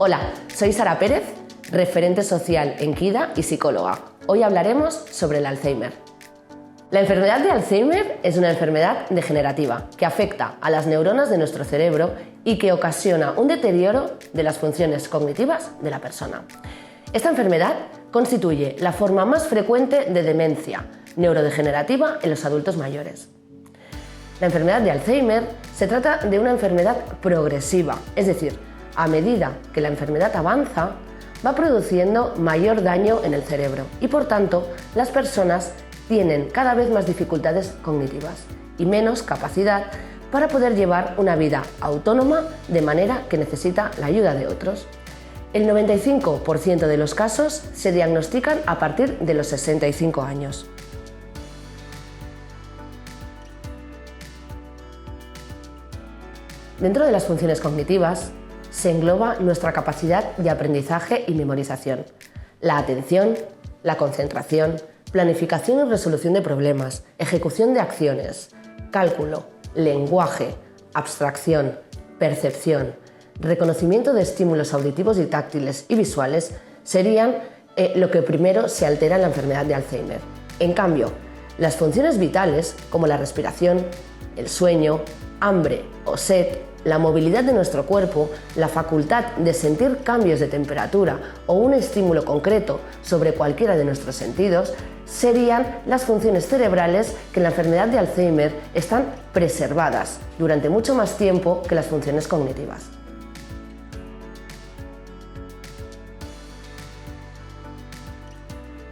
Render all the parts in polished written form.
Hola, soy Sara Pérez, referente social en Kida y psicóloga. Hoy hablaremos sobre el Alzheimer. La enfermedad de Alzheimer es una enfermedad degenerativa que afecta a las neuronas de nuestro cerebro y que ocasiona un deterioro de las funciones cognitivas de la persona. Esta enfermedad constituye la forma más frecuente de demencia neurodegenerativa en los adultos mayores. La enfermedad de Alzheimer se trata de una enfermedad progresiva, es decir, a medida que la enfermedad avanza, va produciendo mayor daño en el cerebro y, por tanto, las personas tienen cada vez más dificultades cognitivas y menos capacidad para poder llevar una vida autónoma de manera que necesita la ayuda de otros. El 95% de los casos se diagnostican a partir de los 65 años. Dentro de las funciones cognitivas se engloba nuestra capacidad de aprendizaje y memorización, la atención, la concentración, planificación y resolución de problemas, ejecución de acciones, cálculo, lenguaje, abstracción, percepción, reconocimiento de estímulos auditivos y táctiles y visuales serían lo que primero se altera en la enfermedad de Alzheimer. En cambio, las funciones vitales, como la respiración, el sueño, hambre o sed, la movilidad de nuestro cuerpo, la facultad de sentir cambios de temperatura o un estímulo concreto sobre cualquiera de nuestros sentidos, serían las funciones cerebrales que en la enfermedad de Alzheimer están preservadas durante mucho más tiempo que las funciones cognitivas.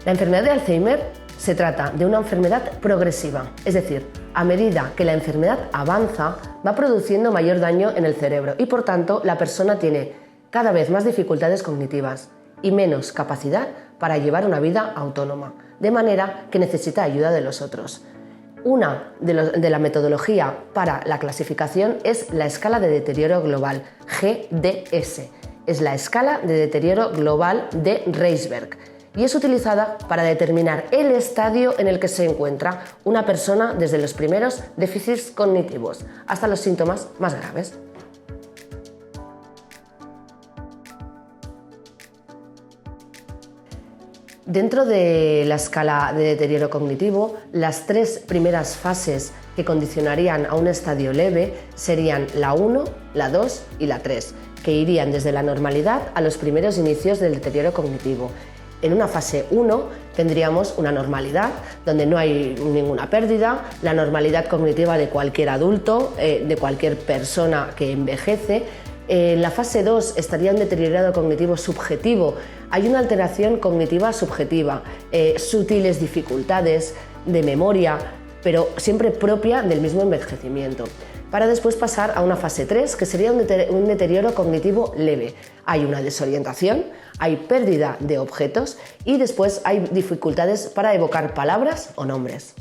La enfermedad de Alzheimer se trata de una enfermedad progresiva, es decir, a medida que la enfermedad avanza, va produciendo mayor daño en el cerebro y, por tanto, la persona tiene cada vez más dificultades cognitivas y menos capacidad para llevar una vida autónoma, de manera que necesita ayuda de los otros. Una de la metodología para la clasificación es la escala de deterioro global, GDS. Es la escala de deterioro global de Reisberg y es utilizada para determinar el estadio en el que se encuentra una persona desde los primeros déficits cognitivos hasta los síntomas más graves. Dentro de la escala de deterioro cognitivo, las tres primeras fases que condicionarían a un estadio leve serían la 1, la 2 y la 3, que irían desde la normalidad a los primeros inicios del deterioro cognitivo. En una fase 1 tendríamos una normalidad, donde no hay ninguna pérdida, la normalidad cognitiva de cualquier adulto, de cualquier persona que envejece. En la fase 2 estaría un deterioro cognitivo subjetivo, hay una alteración cognitiva subjetiva, sutiles dificultades de memoria, pero siempre propia del mismo envejecimiento, para después pasar a una fase 3, que sería un deterioro cognitivo leve. Hay una desorientación, hay pérdida de objetos y después hay dificultades para evocar palabras o nombres.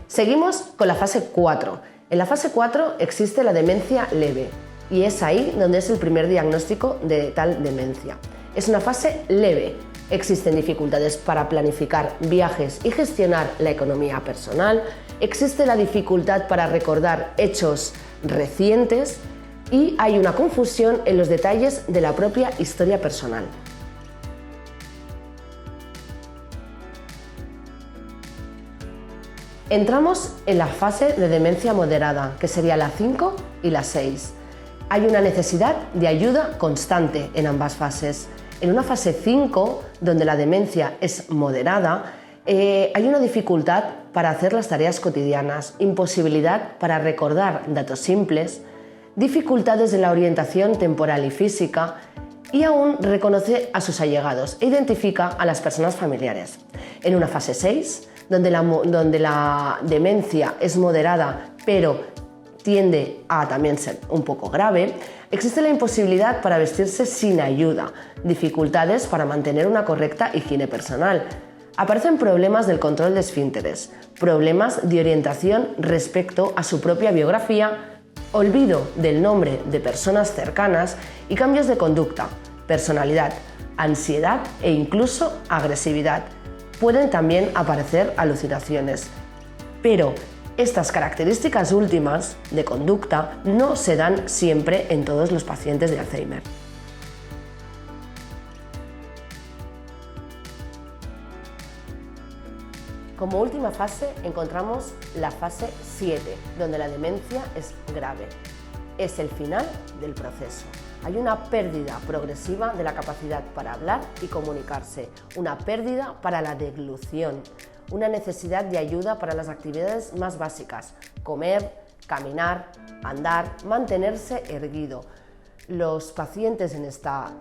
Seguimos con la fase 4. En la fase 4 existe la demencia leve y es ahí donde es el primer diagnóstico de tal demencia. Es una fase leve. Existen dificultades para planificar viajes y gestionar la economía personal, existe la dificultad para recordar hechos recientes y hay una confusión en los detalles de la propia historia personal. Entramos en la fase de demencia moderada, que sería la 5 y la 6. Hay una necesidad de ayuda constante en ambas fases. En una fase 5, donde la demencia es moderada, hay una dificultad para hacer las tareas cotidianas, imposibilidad para recordar datos simples, dificultades en la orientación temporal y física y aún reconoce a sus allegados e identifica a las personas familiares. En una fase 6, donde la demencia es moderada pero tiende a también ser un poco grave, existe la imposibilidad para vestirse sin ayuda, dificultades para mantener una correcta higiene personal. Aparecen problemas del control de esfínteres, problemas de orientación respecto a su propia biografía, olvido del nombre de personas cercanas y cambios de conducta, personalidad, ansiedad e incluso agresividad. Pueden también aparecer alucinaciones, pero Estas características últimas de conducta no se dan siempre en todos los pacientes de Alzheimer. Como última fase encontramos la fase 7, donde la demencia es grave. Es el final del proceso. Hay una pérdida progresiva de la capacidad para hablar y comunicarse, una pérdida para la deglución, una necesidad de ayuda para las actividades más básicas: comer, caminar, andar, mantenerse erguido. Los pacientes en esta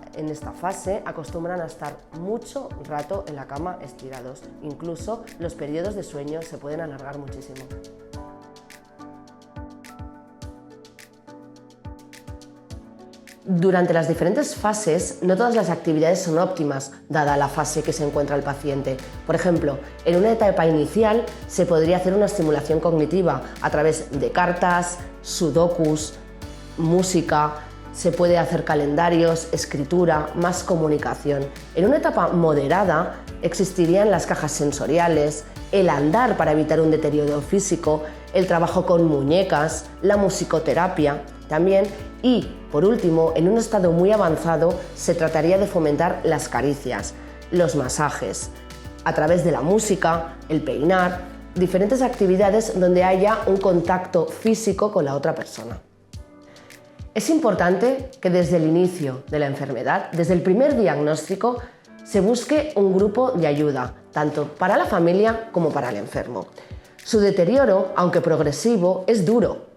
fase acostumbran a estar mucho rato en la cama estirados. Incluso los periodos de sueño se pueden alargar muchísimo. Durante las diferentes fases, no todas las actividades son óptimas, dada la fase que se encuentra el paciente. Por ejemplo, en una etapa inicial se podría hacer una estimulación cognitiva a través de cartas, sudokus, música. Se puede hacer calendarios, escritura, más comunicación. En una etapa moderada existirían las cajas sensoriales, el andar para evitar un deterioro físico, el trabajo con muñecas, la musicoterapia también, y, por último, en un estado muy avanzado se trataría de fomentar las caricias, los masajes, a través de la música, el peinar, diferentes actividades donde haya un contacto físico con la otra persona. Es importante que desde el inicio de la enfermedad, desde el primer diagnóstico, se busque un grupo de ayuda, tanto para la familia como para el enfermo. Su deterioro, aunque progresivo, es duro,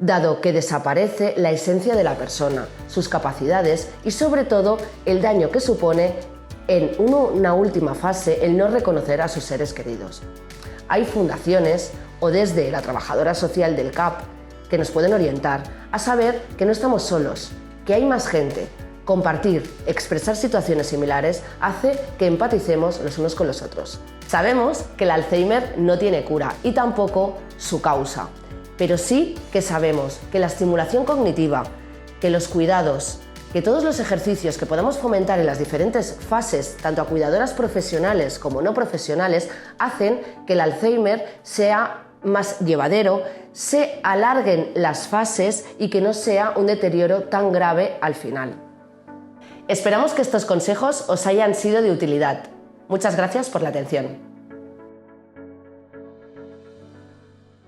dado que desaparece la esencia de la persona, sus capacidades y, sobre todo, el daño que supone en una última fase el no reconocer a sus seres queridos. Hay fundaciones o desde la trabajadora social del CAP que nos pueden orientar a saber que no estamos solos, que hay más gente. Compartir, expresar situaciones similares hace que empaticemos los unos con los otros. Sabemos que el Alzheimer no tiene cura y tampoco su causa, pero sí que sabemos que la estimulación cognitiva, que los cuidados, que todos los ejercicios que podamos fomentar en las diferentes fases, tanto a cuidadoras profesionales como no profesionales, hacen que el Alzheimer sea más llevadero, se alarguen las fases y que no sea un deterioro tan grave al final. Esperamos que estos consejos os hayan sido de utilidad. Muchas gracias por la atención.